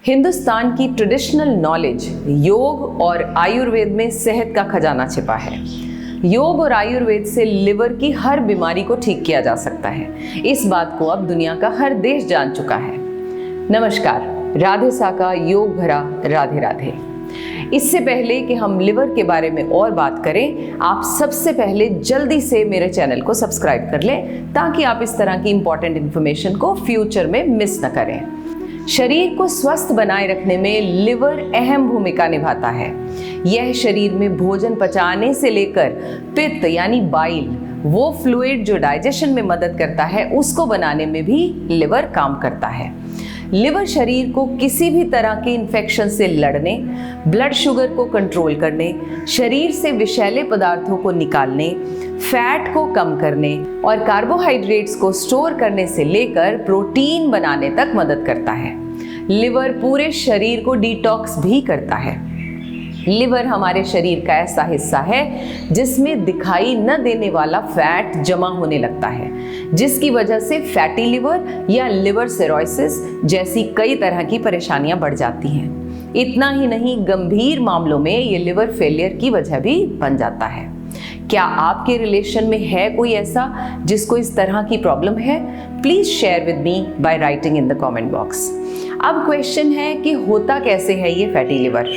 हिंदुस्तान की traditional knowledge योग और आयुर्वेद में सेहत का खजाना छिपा है। योग और आयुर्वेद से लिवर की हर बीमारी को ठीक किया जा सकता है। इस बात को अब दुनिया का हर देश जान चुका है। नमस्कार, राधे साका योग भरा राधे राधे। इससे पहले कि हम लिवर के बारे में और बात करें, आप सबसे पहले जल्दी से मेरे चैनल को सब्सक्राइब कर लें ताकि आप इस तरह की इंपॉर्टेंट इन्फॉर्मेशन को फ्यूचर में मिस न करें। शरीर को स्वस्थ बनाए रखने में लिवर अहम भूमिका निभाता है। यह शरीर में भोजन पचाने से लेकर पित्त यानी बाइल, वो फ्लूइड जो डाइजेशन में मदद करता है, उसको बनाने में भी लिवर काम करता है। लिवर शरीर को किसी भी तरह के इन्फेक्शन से लड़ने, ब्लड शुगर को कंट्रोल करने, शरीर से विषैले पदार्थों को निकालने, फैट को कम करने और कार्बोहाइड्रेट्स को स्टोर करने से लेकर प्रोटीन बनाने तक मदद करता है। लिवर पूरे शरीर को डिटॉक्स भी करता है। लिवर हमारे शरीर का ऐसा हिस्सा है जिसमें दिखाई न देने वाला फैट जमा होने लगता है, जिसकी वजह से फैटी लिवर या लिवर सिरोसिस जैसी कई तरह की परेशानियां बढ़ जाती हैं। इतना ही नहीं, गंभीर मामलों में ये लिवर फेलियर की वजह भी बन जाता है। क्या आपके रिलेशन में है कोई ऐसा जिसको इस तरह की प्रॉब्लम है? Please share with me by writing in the comment box. अब क्वेश्चन है कि होता कैसे है ये फैटी लिवर?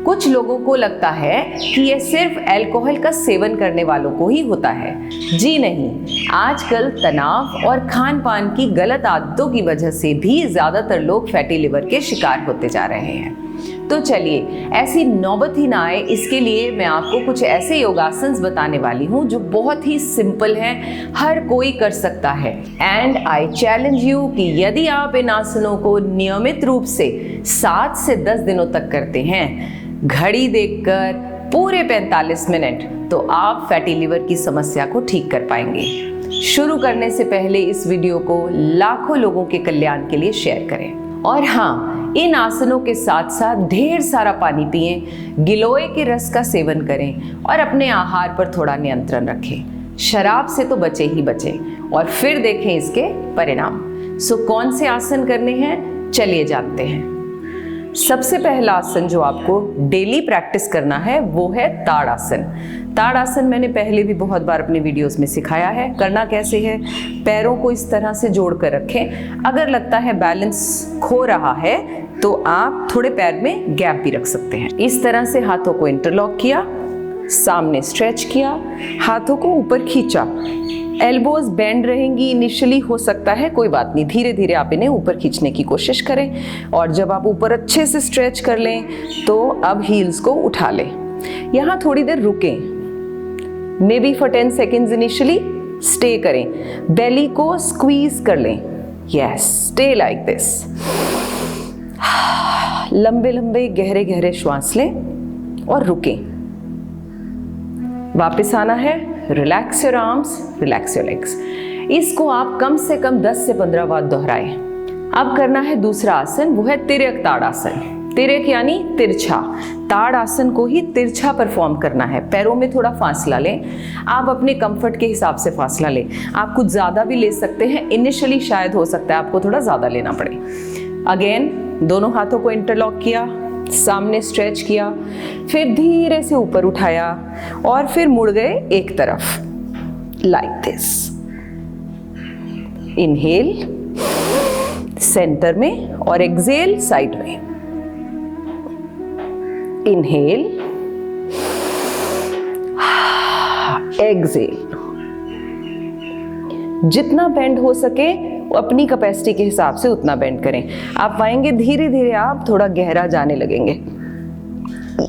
कुछ लोगों को लगता है कि यह सिर्फ अल्कोहल का सेवन करने वालों को ही होता है। जी नहीं, आजकल तनाव और खान पान की गलत आदतों की वजह से भी ज्यादातर लोग फैटी लिवर के शिकार होते जा रहे हैं। तो चलिए, ऐसी नौबत ही ना आए, इसके लिए मैं आपको कुछ ऐसे योगासन्स बताने वाली हूँ जो बहुत ही सिंपल हैं, हर कोई कर सकता है। एंड आई चैलेंज यू कि यदि आप इन आसनों को नियमित रूप से 7 से 10 दिनों तक करते हैं, घड़ी देखकर पूरे 45 मिनट, तो आप फैटी लिवर की समस्या को ठीक कर पाएंगे। शुरू करने से पहले इस वीडियो को लाखों लोगों के कल्याण के लिए शेयर करें। और हाँ, इन आसनों के साथ साथ ढेर सारा पानी पिएं, गिलोय के रस का सेवन करें और अपने आहार पर थोड़ा नियंत्रण रखें। शराब से तो बचे ही बचे और फिर देखें इसके परिणाम। सो कौन से आसन करने हैं, चलिए जानते हैं। सबसे पहला आसन जो आपको डेली प्रैक्टिस करना है वो है ताड़ासन। ताड़ासन मैंने पहले भी बहुत बार अपने वीडियोस में सिखाया है। करना कैसे है? पैरों को इस तरह से जोड़ कर रखें। अगर लगता है बैलेंस खो रहा है तो आप थोड़े पैर में गैप भी रख सकते हैं। इस तरह से हाथों को इंटरलॉक किया, सामने स्ट्रेच किया, हाथों को ऊपर खींचा। एल्बोज बेंड रहेंगी इनिशियली, हो सकता है, कोई बात नहीं, धीरे धीरे आप इन्हें ऊपर खींचने की कोशिश करें। और जब आप ऊपर अच्छे से स्ट्रेच कर लें तो अब हील्स को उठा लें। यहाँ थोड़ी देर रुकें, may be for 10 seconds initially stay करें। बेली को स्क्वीज कर लें। Yes, stay like this. लंबे लंबे गहरे गहरे श्वास लें और रुकें। वापस आना है। Relax your arms, relax your legs. इसको आप कम से कम 10 से 15 बार दोहराएं। अब करना है दूसरा आसन, वो है तिर्यक ताड़ासन। तिर्यक यानी तिरछा। ताड़ासन को ही तिरछा परफॉर्म करना है। पैरों में थोड़ा फासला लें। आप अपने कंफर्ट के हिसाब से फासला लें। आप कुछ ज़्यादा भी ले सकते हैं। इनिशियली शायद हो सकता है आपको थोड़ा ज़्यादा लेना पड़े। अगेन, दोनों हाथों को इंटरलॉक किया, सामने स्ट्रेच किया, फिर धीरे से ऊपर उठाया और फिर मुड़ गए एक तरफ, लाइक दिस। इनहेल सेंटर में और एक्सहेल साइड में। Inhale, exhale. जितना बेंड हो सके अपनी कैपेसिटी के हिसाब से उतना बेंड करें। आप पाएंगे धीरे धीरे आप थोड़ा गहरा जाने लगेंगे।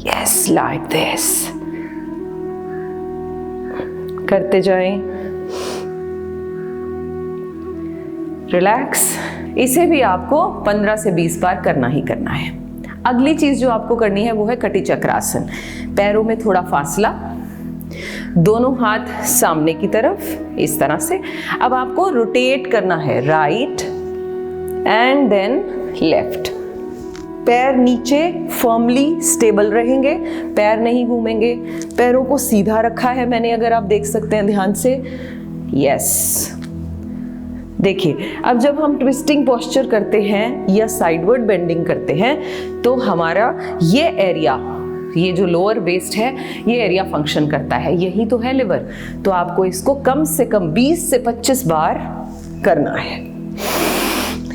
Yes, like this. करते जाएं। रिलैक्स। इसे भी आपको 15 से 20 बार करना ही करना है। अगली चीज जो आपको करनी है वो है कटी चक्रासन। पैरों में थोड़ा फासला, दोनों हाथ सामने की तरफ, इस तरह से। अब आपको रोटेट करना है, राइट एंड देन लेफ्ट। पैर नीचे फर्मली स्टेबल रहेंगे, पैर नहीं घूमेंगे। पैरों को सीधा रखा है मैंने, अगर आप देख सकते हैं ध्यान से। यस, देखिए, अब जब हम ट्विस्टिंग पोस्चर करते हैं या साइडवर्ड बेंडिंग करते हैं तो हमारा ये एरिया, ये जो लोअर वेस्ट है, ये एरिया फंक्शन करता है, यही तो है लिवर। तो आपको इसको कम से कम 20 से 25 बार करना है।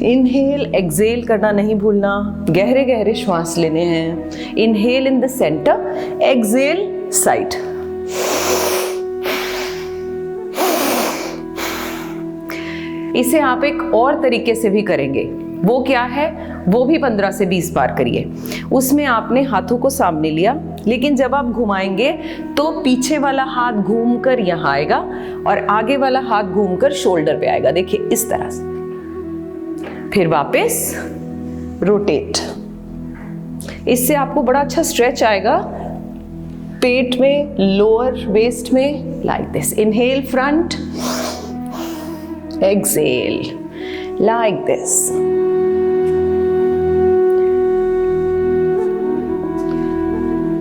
इनहेल एक्सेल करना नहीं भूलना, गहरे गहरे श्वास लेने हैं। Inhale in the center, exhale side. इसे आप एक और तरीके से भी करेंगे, वो क्या है, वो भी 15 से 20 बार करिए। उसमें आपने हाथों को सामने लिया, लेकिन जब आप घुमाएंगे तो पीछे वाला हाथ घूमकर यहाँ आएगा और आगे वाला हाथ घूमकर शोल्डर पे आएगा। देखिए इस तरह से, फिर वापस रोटेट। इससे आपको बड़ा अच्छा स्ट्रेच आएगा पेट में, लोअर वेस्ट में, like this. Inhale front, exhale like this.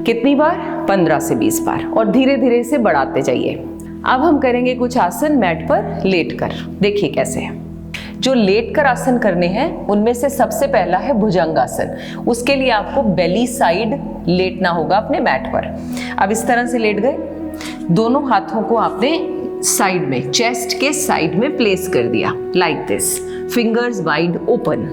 कितनी बार? 15 से 20 बार, और धीरे धीरे इसे बढ़ाते जाइए। अब हम करेंगे कुछ आसन मैट पर लेटकर। देखिए कैसे है। जो लेटकर आसन करने हैं उनमें से सबसे पहला है भुजंगासन। उसके लिए आपको बेली साइड लेटना होगा अपने मैट पर। अब इस तरह से लेट गए, दोनों हाथों को आपने साइड में, चेस्ट के साइड में प्लेस कर दिया, like this, fingers wide open.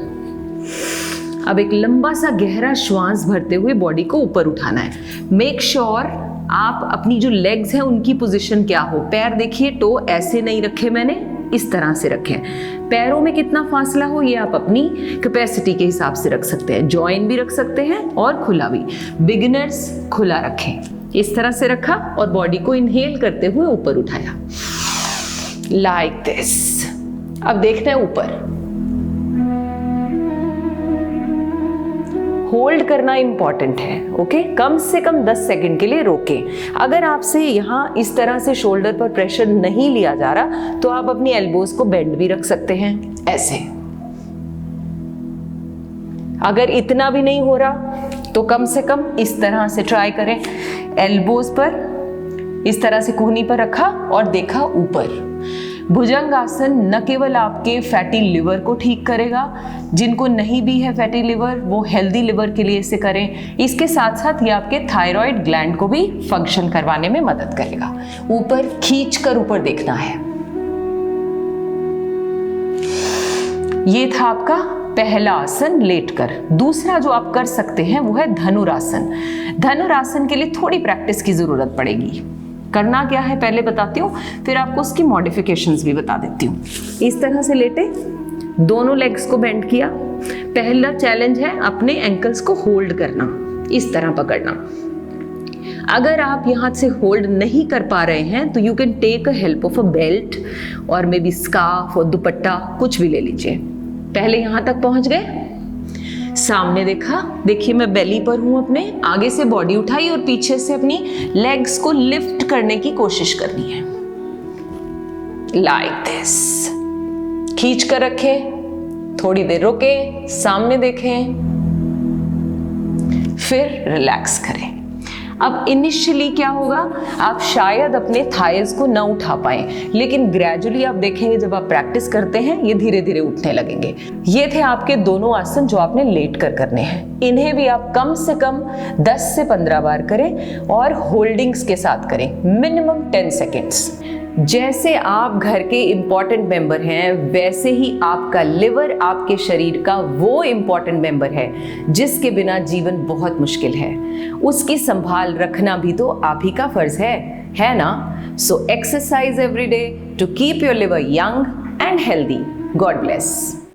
अब एक लंबा सा गहरा श्वास भरते हुए बॉडी को ऊपर उठाना है। मेक श्योर आप अपनी जो लेग्स हैं उनकी पोजीशन क्या हो। पैर देखिए, टो ऐसे नहीं रखे मैंने, इस तरह से रखें। पैरों में कितना फासला हो ये आप अपनी कैपेसिटी के हिसाब से रख सकते हैं। जॉइन भी रख सकते हैं और खुला भी। बिगिनर्स खुला रखें, इस तरह से रखा और बॉडी को इनहेल करते हुए ऊपर उठाया, लाइक दिस। अब देखना है ऊपर, होल्ड करना इंपॉर्टेंट है, ओके। कम से कम 10 सेकंड के लिए रोकें। अगर आपसे यहाँ इस तरह से शोल्डर पर प्रेशर नहीं लिया जा रहा तो आप अपनी एल्बोज को बेंड भी रख सकते हैं, ऐसे। अगर इतना भी नहीं हो रहा तो कम से कम इस तरह से ट्राई करें। एल्बोज पर इस तरह से कोहनी पर रखा और देखा ऊपर। भुजंगासन न केवल आपके फैटी लिवर को ठीक करेगा, जिनको नहीं भी है फैटी लिवर वो हेल्दी लिवर के लिए इसे करें। इसके साथ साथ ये आपके थायराइड ग्लैंड को भी फंक्शन करवाने में मदद करेगा। ऊपर खींच कर ऊपर देखना है। ये था आपका पहला आसन लेटकर। दूसरा जो आप कर सकते हैं वो है धनुरासन। धनुरासन के लिए थोड़ी प्रैक्टिस की जरूरत पड़ेगी। करना क्या है पहले बताती हूँ, फिर आपको उसकी मॉडिफिकेशंस भी बता देती हूँ। इस तरह से लेटे, दोनों लेग्स को बेंड किया। पहला चैलेंज है अपने एंकल्स को होल्ड करना, इस तरह पकड़ना। अगर आप यहाँ से होल्ड नहीं कर पा रहे हैं तो you can take a help of a belt और मे बी स्कार्फ और दुपट्टा, कुछ भी ले लीजिए। पहले यहाँ तक पहुँच गए, सामने देखा, देखिए मैं बेली पर हूं अपने, आगे से बॉडी उठाई और पीछे से अपनी लेग्स को लिफ्ट करने की कोशिश करनी है, लाइक दिस। खींच कर रखें, थोड़ी देर रुके, सामने देखें, फिर रिलैक्स करें। अब इनिशियली क्या होगा, आप शायद अपने थाइज को ना उठा पाएं, लेकिन ग्रेजुअली आप देखेंगे जब आप प्रैक्टिस करते हैं ये धीरे धीरे उठने लगेंगे। ये थे आपके दोनों आसन जो आपने लेट कर करने हैं। इन्हें भी आप कम से कम 10 से 15 बार करें और होल्डिंग्स के साथ करें, मिनिमम 10 सेकेंड्स। जैसे आप घर के इम्पॉर्टेंट मेंबर हैं, वैसे ही आपका लिवर आपके शरीर का वो इम्पॉर्टेंट मेंबर है जिसके बिना जीवन बहुत मुश्किल है। उसकी संभाल रखना भी तो आप ही का फर्ज है ना? So exercise every day to keep your liver young and healthy. God bless.